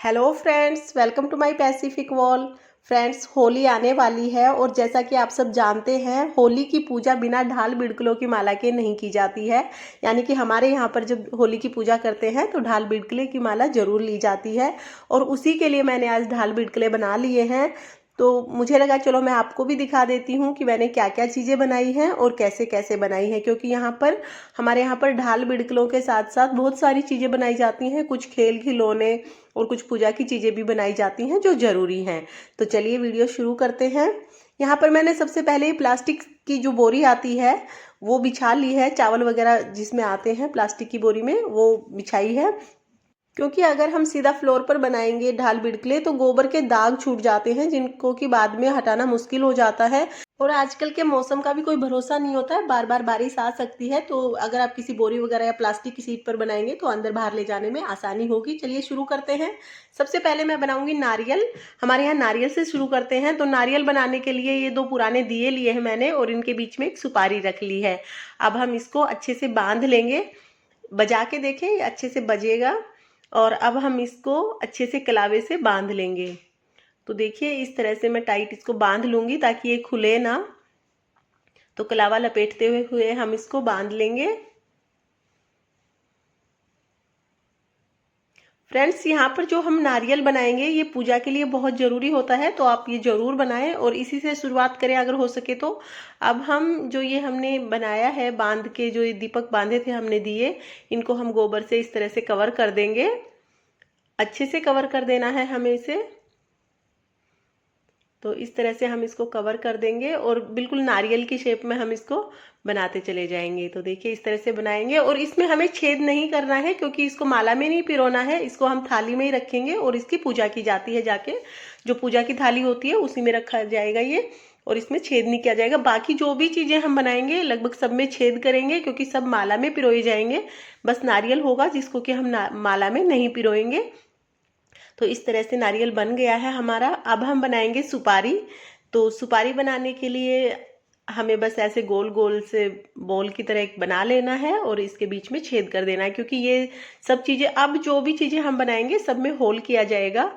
Hello friends, welcome to my Pacific wall. Friends, Holi आने वाली है और जैसा कि आप सब जानते हैं, होली की पूजा बिना ढाल बिड़कलों की माला के नहीं की जाती है। यानी कि हमारे यहाँ पर जब होली की पूजा करते हैं तो ढाल बिड़कले की माला जरूर ली जाती है। और उसी के लिए मैंने आज ढाल बिड़कले बना लिए हैं। तो मुझे लगा चलो मैं आपको भी दिखा देती हूँ कि मैंने क्या क्या चीज़ें बनाई हैं और कैसे कैसे बनाई हैं, क्योंकि हमारे यहाँ पर ढाल बिड़कलों के साथ साथ बहुत सारी चीज़ें बनाई जाती हैं। कुछ खेल खिलौने और कुछ पूजा की चीज़ें भी बनाई जाती हैं जो ज़रूरी हैं। तो चलिए वीडियो शुरू करते हैं। यहाँ पर मैंने सबसे पहले प्लास्टिक की जो बोरी आती है वो बिछा ली है। चावल वगैरह जिसमें आते हैं प्लास्टिक की बोरी में वो बिछाई है, क्योंकि अगर हम सीधा फ्लोर पर बनाएंगे ढाल बिड़कले तो गोबर के दाग छूट जाते हैं, जिनको कि बाद में हटाना मुश्किल हो जाता है। और आजकल के मौसम का भी कोई भरोसा नहीं होता है, बार बार बारिश आ सकती है। तो अगर आप किसी बोरी वगैरह या प्लास्टिक की शीट पर बनाएंगे तो अंदर बाहर ले जाने में आसानी होगी। चलिए शुरू करते हैं। सबसे पहले मैं बनाऊंगी नारियल। हमारे यहाँ नारियल से शुरू करते हैं। तो नारियल बनाने के लिए ये दो पुराने दिए लिए हैं मैंने और इनके बीच में एक सुपारी रख ली है। अब हम इसको अच्छे से बांध लेंगे। बजा के देखें, ये अच्छे से बजेगा। और अब हम इसको अच्छे से कलावे से बांध लेंगे। तो देखिए इस तरह से मैं टाइट इसको बांध लूंगी ताकि ये खुले ना। तो कलावा लपेटते हुए हम इसको बांध लेंगे। फ्रेंड्स, यहाँ पर जो हम नारियल बनाएंगे ये पूजा के लिए बहुत ज़रूरी होता है, तो आप ये ज़रूर बनाएं और इसी से शुरुआत करें अगर हो सके तो। अब हम जो ये हमने बनाया है बांध के, जो ये दीपक बांधे थे हमने दिए, इनको हम गोबर से इस तरह से कवर कर देंगे। अच्छे से कवर कर देना है हमें इसे। तो इस तरह से हम इसको कवर कर देंगे और बिल्कुल नारियल की शेप में हम इसको बनाते चले जाएंगे। तो देखिए इस तरह से बनाएंगे और इसमें हमें छेद नहीं करना है, क्योंकि इसको माला में नहीं पिरोना है। इसको हम थाली में ही रखेंगे और इसकी पूजा की जाती है। जाके जो पूजा की थाली होती है उसी में रखा जाएगा ये, और इसमें छेद नहीं किया जाएगा। बाकी जो भी चीज़ें हम बनाएंगे लगभग सब में छेद करेंगे, क्योंकि सब माला में पिरोए जाएंगे। बस नारियल होगा जिसको कि हम माला में नहीं पिरोएंगे। तो इस तरह से नारियल बन गया है हमारा। अब हम बनाएंगे सुपारी। तो सुपारी बनाने के लिए हमें बस ऐसे गोल गोल से बॉल की तरह एक बना लेना है और इसके बीच में छेद कर देना है, क्योंकि ये सब चीज़ें, अब जो भी चीज़ें हम बनाएंगे सब में होल किया जाएगा।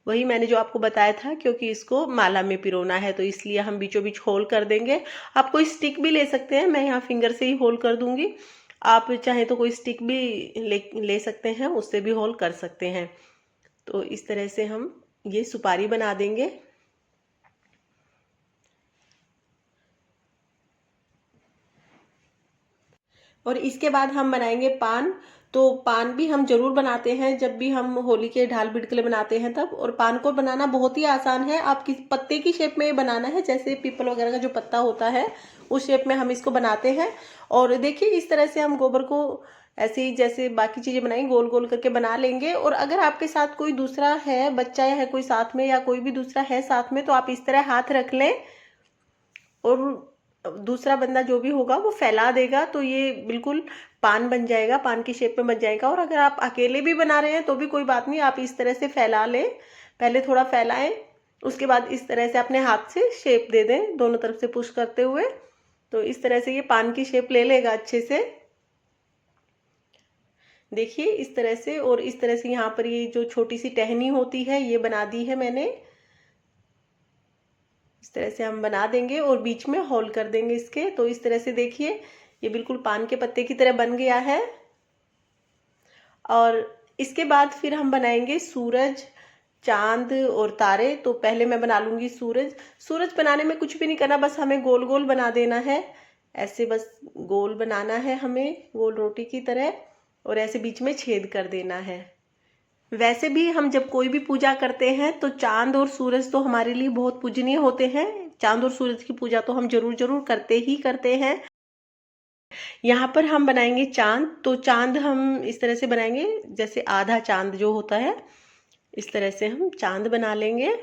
वही मैंने जो आपको बताया था, क्योंकि इसको माला में पिरोना है तो इसलिए हम बीचों बीच होल कर देंगे। आप कोई स्टिक भी ले सकते हैं, मैं यहाँ फिंगर से ही होल कर दूंगी। आप चाहे तो कोई स्टिक भी ले सकते हैं, उससे भी होल कर सकते हैं। तो इस तरह से हम ये सुपारी बना देंगे। और इसके बाद हम बनाएंगे पान। तो पान भी हम जरूर बनाते हैं जब भी हम होली के ढाल बिड़कले बनाते हैं तब। और पान को बनाना बहुत ही आसान है। आप किस पत्ते की शेप में बनाना है, जैसे पीपल वगैरह का जो पत्ता होता है उस शेप में हम इसको बनाते हैं। और देखिए इस तरह से हम गोबर को ऐसे ही जैसे बाकी चीजें बनाई गोल गोल करके बना लेंगे। और अगर आपके साथ कोई दूसरा है, बच्चा या है कोई साथ में, या कोई भी दूसरा है साथ में, तो आप इस तरह हाथ रख लें और दूसरा बंदा जो भी होगा वो फैला देगा। तो ये बिल्कुल पान बन जाएगा, पान की शेप में बन जाएगा। और अगर आप अकेले भी बना रहे हैं तो भी कोई बात नहीं, आप इस तरह से फैला लें। पहले थोड़ा फैलाएं, उसके बाद इस तरह से अपने हाथ से शेप दे दें दोनों तरफ से पुश करते हुए। तो इस तरह से ये पान की शेप ले लेगा अच्छे से। देखिए इस तरह से। और इस तरह से यहाँ पर ये जो छोटी सी टहनी होती है ये बना दी है मैंने। इस तरह से हम बना देंगे और बीच में होल कर देंगे इसके। तो इस तरह से देखिए ये बिल्कुल पान के पत्ते की तरह बन गया है। और इसके बाद फिर हम बनाएंगे सूरज, चांद और तारे। तो पहले मैं बना लूंगी सूरज। सूरज बनाने में कुछ भी नहीं करना, बस हमें गोल गोल बना देना है। ऐसे बस गोल बनाना है हमें, गोल रोटी की तरह। और ऐसे बीच में छेद कर देना है। वैसे भी हम जब कोई भी पूजा करते हैं तो चांद और सूरज तो हमारे लिए बहुत पूजनीय होते हैं। चांद और सूरज की पूजा तो हम जरूर जरूर करते ही करते हैं। यहाँ पर हम बनाएंगे चांद। तो चांद हम इस तरह से बनाएंगे, जैसे आधा चांद जो होता है इस तरह से हम चांद बना लेंगे।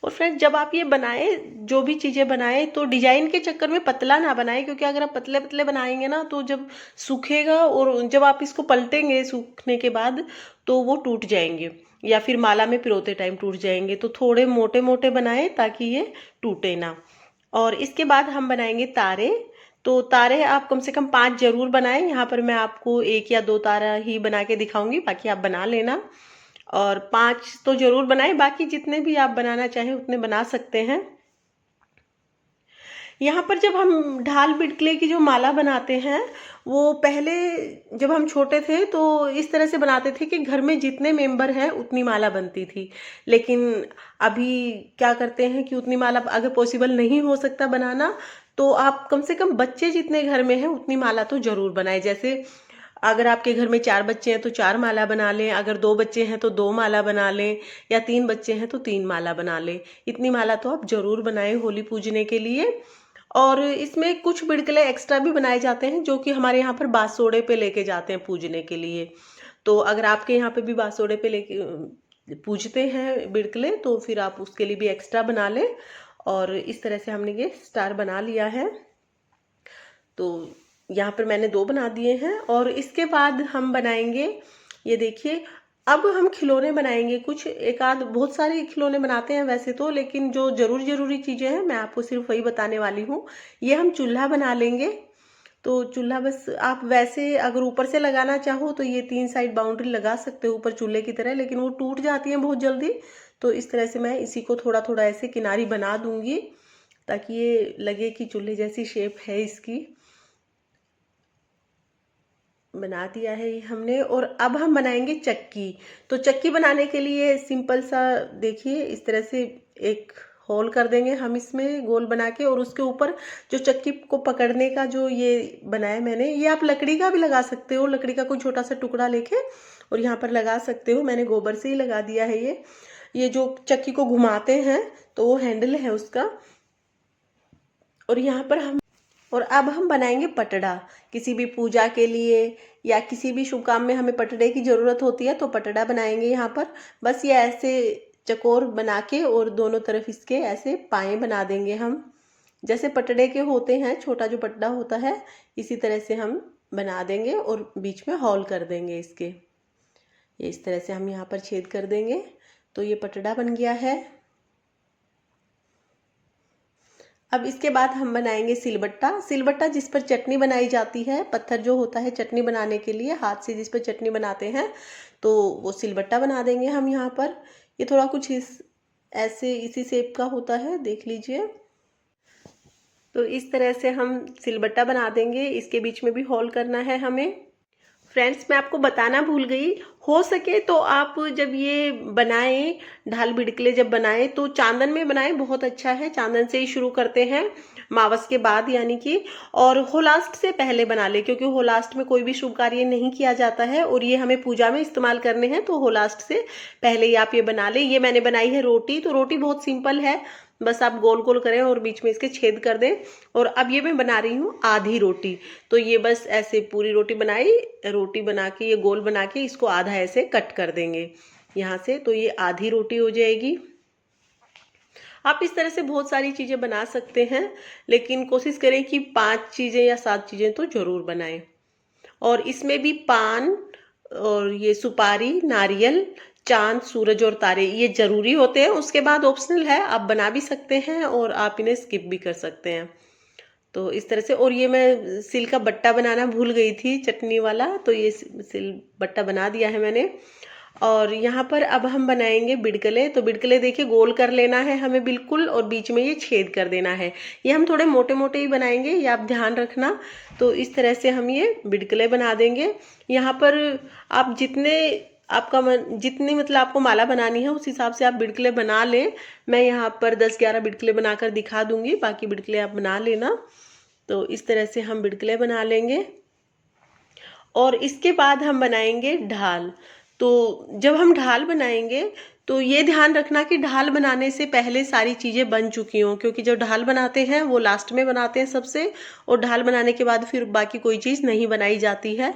और फ्रेंड्स, जब आप ये बनाए, जो भी चीजें बनाए, तो डिजाइन के चक्कर में पतला ना बनाए, क्योंकि अगर आप पतले पतले बनाएंगे ना तो जब सूखेगा और जब आप इसको पलटेंगे सूखने के बाद तो वो टूट जाएंगे, या फिर माला में पिरोते टाइम टूट जाएंगे। तो थोड़े मोटे मोटे बनाए ताकि ये टूटे ना। और इसके बाद हम बनाएंगे तारे। तो तारे आप कम से कम 5 ज़रूर बनाएं। यहाँ पर मैं आपको 1 या 2 तारा ही बना के दिखाऊंगी, बाकी आप बना लेना। और 5 तो ज़रूर बनाएं, बाकी जितने भी आप बनाना चाहें उतने बना सकते हैं। यहाँ पर जब हम ढाल बिटकले की जो माला बनाते हैं, वो पहले जब हम छोटे थे तो इस तरह से बनाते थे कि घर में जितने मेंबर हैं उतनी माला बनती थी। लेकिन अभी क्या करते हैं कि उतनी माला अगर पॉसिबल नहीं हो सकता बनाना, तो आप कम से कम बच्चे जितने घर में हैं उतनी माला तो ज़रूर बनाएं। जैसे अगर आपके घर में 4 बच्चे हैं तो 4 माला बना लें, अगर 2 बच्चे हैं तो 2 माला बना लें, या 3 बच्चे हैं तो 3 माला बना लें। इतनी माला तो आप ज़रूर बनाएं होली पूजने के लिए। और इसमें कुछ बिड़कले एक्स्ट्रा भी बनाए जाते हैं जो कि हमारे यहाँ पर बासोड़े पे लेके जाते हैं पूजने के लिए। तो अगर आपके यहाँ पे भी बासोड़े पे लेके पूजते हैं बिड़कले, तो फिर आप उसके लिए भी एक्स्ट्रा बना लें। और इस तरह से हमने ये स्टार बना लिया है। तो यहाँ पर मैंने 2 बना दिए हैं। और इसके बाद हम बनाएंगे, ये देखिए, अब हम खिलौने बनाएंगे। कुछ एक आध बहुत सारे खिलौने बनाते हैं वैसे तो, लेकिन जो जरूरी चीज़ें हैं मैं आपको सिर्फ वही बताने वाली हूँ। ये हम चूल्हा बना लेंगे। तो चूल्हा बस आप वैसे अगर ऊपर से लगाना चाहो तो ये 3 साइड बाउंड्री लगा सकते हो ऊपर चूल्हे की तरह, लेकिन वो टूट जाती है बहुत जल्दी। तो इस तरह से मैं इसी को थोड़ा थोड़ा ऐसे किनारी बना दूंगी ताकि ये लगे कि चूल्हे जैसी शेप है इसकी। बना दिया है ये हमने। और अब हम बनाएंगे चक्की। तो चक्की बनाने के लिए सिंपल सा, देखिए, इस तरह से एक होल कर देंगे हम इसमें गोल बना के, और उसके ऊपर जो चक्की को पकड़ने का जो ये बनाया मैंने, ये आप लकड़ी का भी लगा सकते हो, लकड़ी का कोई छोटा सा टुकड़ा लेके और यहाँ पर लगा सकते हो। मैंने गोबर से ही लगा दिया है ये जो चक्की को घुमाते हैं तो वो हैंडल है उसका। और यहाँ पर हम, और अब हम बनाएंगे पटड़ा। किसी भी पूजा के लिए या किसी भी शुभ काम में हमें पटड़े की ज़रूरत होती है, तो पटड़ा बनाएंगे यहाँ पर। बस ये ऐसे चकोर बना के और दोनों तरफ इसके ऐसे पाए बना देंगे हम, जैसे पटड़े के होते हैं, छोटा जो पटड़ा होता है इसी तरह से हम बना देंगे। और बीच में हॉल कर देंगे इसके, ये इस तरह से हम यहाँ पर छेद कर देंगे। तो ये पटड़ा बन गया है। अब इसके बाद हम बनाएंगे सिलबट्टा। सिलबट्टा जिस पर चटनी बनाई जाती है, पत्थर जो होता है चटनी बनाने के लिए, हाथ से जिस पर चटनी बनाते हैं, तो वो सिलबट्टा बना देंगे हम यहाँ पर। ये थोड़ा कुछ ऐसे इसी शेप का होता है, देख लीजिए। तो इस तरह से हम सिलबट्टा बना देंगे, इसके बीच में भी होल करना है हमें। फ्रेंड्स, मैं आपको बताना भूल गई, हो सके तो आप जब ये बनाएं, ढाल बिड़कले जब बनाएं तो चांदन में बनाएं, बहुत अच्छा है। चांदन से ही शुरू करते हैं, मावस के बाद यानी कि, और होलास्ट से पहले बना ले, क्योंकि होलास्ट में कोई भी शुभ कार्य नहीं किया जाता है और ये हमें पूजा में इस्तेमाल करने हैं। तो होलास्ट से पहले ही आप ये बना ले। ये मैंने बनाई है रोटी। तो रोटी बहुत सिंपल है, बस आप गोल गोल करें और बीच में इसके छेद कर दें। और अब ये मैं बना रही हूँ आधी रोटी। तो ये बस ऐसे पूरी रोटी बनाई, रोटी बना के ये गोल बना के इसको आधा ऐसे कट कर देंगे यहाँ से, तो ये आधी रोटी हो जाएगी। आप इस तरह से बहुत सारी चीज़ें बना सकते हैं, लेकिन कोशिश करें कि 5 चीज़ें या 7 चीज़ें तो ज़रूर बनाएं। और इसमें भी पान और ये सुपारी, नारियल, चांद, सूरज और तारे ये जरूरी होते हैं। उसके बाद ऑप्शनल है, आप बना भी सकते हैं और आप इन्हें स्किप भी कर सकते हैं। तो इस तरह से। और ये मैं सिल का बट्टा बनाना भूल गई थी, चटनी वाला, तो ये सिल बट्टा बना दिया है मैंने। और यहाँ पर अब हम बनाएंगे बिड़कले। तो बिड़कले देखिए गोल कर लेना है हमें बिल्कुल, और बीच में ये छेद कर देना है। ये हम थोड़े मोटे मोटे ही बनाएंगे, ये आप ध्यान रखना। तो इस तरह से हम ये बिड़कले बना देंगे। यहाँ पर आप जितनी मतलब आपको माला बनानी है उस हिसाब से आप बिड़कले बना लें। मैं यहाँ पर 10-11 बिड़कले बनाकर दिखा दूंगी, बाकी बिड़कले आप बना लेना। तो इस तरह से हम बिड़कले बना लेंगे। और इसके बाद हम बनाएंगे ढाल। तो जब हम ढाल बनाएंगे तो ये ध्यान रखना कि ढाल बनाने से पहले सारी चीज़ें बन चुकी हों, क्योंकि जब ढाल बनाते हैं वो लास्ट में बनाते हैं सबसे, और ढाल बनाने के बाद फिर बाकी कोई चीज़ नहीं बनाई जाती है।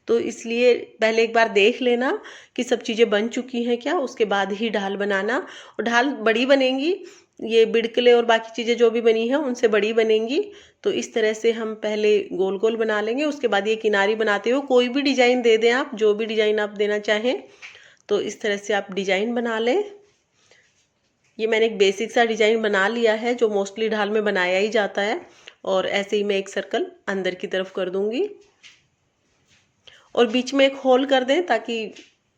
तो इसलिए पहले एक बार देख लेना कि सब चीज़ें बन चुकी हैं क्या, उसके बाद ही ढाल बनाना। और ढाल बड़ी बनेंगी, ये बिड़कले और बाकी चीज़ें जो भी बनी हैं उनसे बड़ी बनेंगी। तो इस तरह से हम पहले गोल गोल बना लेंगे, उसके बाद ये किनारी बनाते हुए कोई भी डिज़ाइन दे दें आप, जो भी डिज़ाइन आप देना चाहें। तो इस तरह से आप डिज़ाइन बना लें। ये मैंने एक बेसिक सा डिज़ाइन बना लिया है जो मोस्टली ढाल में बनाया ही जाता है। और ऐसे ही मैं एक सर्कल अंदर की तरफ कर दूंगी और बीच में एक होल कर दें ताकि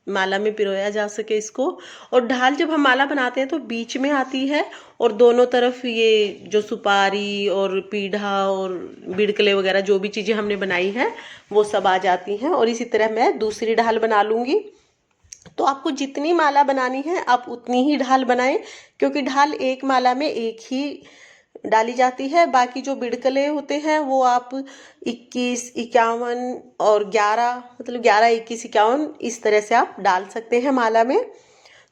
माला में पिरोया जा सके इसको। और ढाल जब हम माला बनाते हैं तो बीच में आती है और दोनों तरफ ये जो सुपारी और पीढ़ा और बिड़कले वगैरह जो भी चीज़ें हमने बनाई हैं वो सब आ जाती हैं। और इसी तरह मैं दूसरी ढाल बना लूँगी। तो आपको जितनी माला बनानी है आप उतनी ही ढाल बनाएं, क्योंकि ढाल एक माला में एक ही डाली जाती है। बाकी जो बिड़कले होते हैं वो आप 21, 51 और 11, मतलब 11, 21, 51 इस तरह से आप डाल सकते हैं माला में।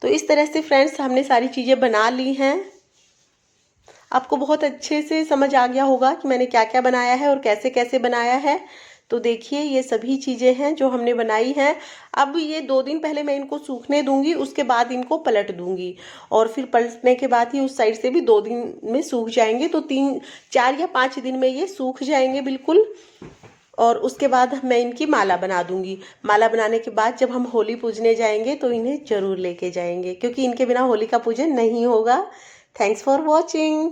तो इस तरह से फ्रेंड्स हमने सारी चीज़ें बना ली हैं। आपको बहुत अच्छे से समझ आ गया होगा कि मैंने क्या क्या बनाया है और कैसे कैसे बनाया है। तो देखिए ये सभी चीज़ें हैं जो हमने बनाई हैं। अब ये 2 दिन पहले मैं इनको सूखने दूंगी, उसके बाद इनको पलट दूंगी और फिर पलटने के बाद ही उस साइड से भी 2 दिन में सूख जाएंगे। तो 3, 4 या 5 दिन में ये सूख जाएंगे बिल्कुल। और उसके बाद मैं इनकी माला बना दूंगी। माला बनाने के बाद जब हम होली पूजने जाएंगे तो इन्हें ज़रूर लेके जाएंगे, क्योंकि इनके बिना होली का पूजन नहीं होगा। Thanks for watching.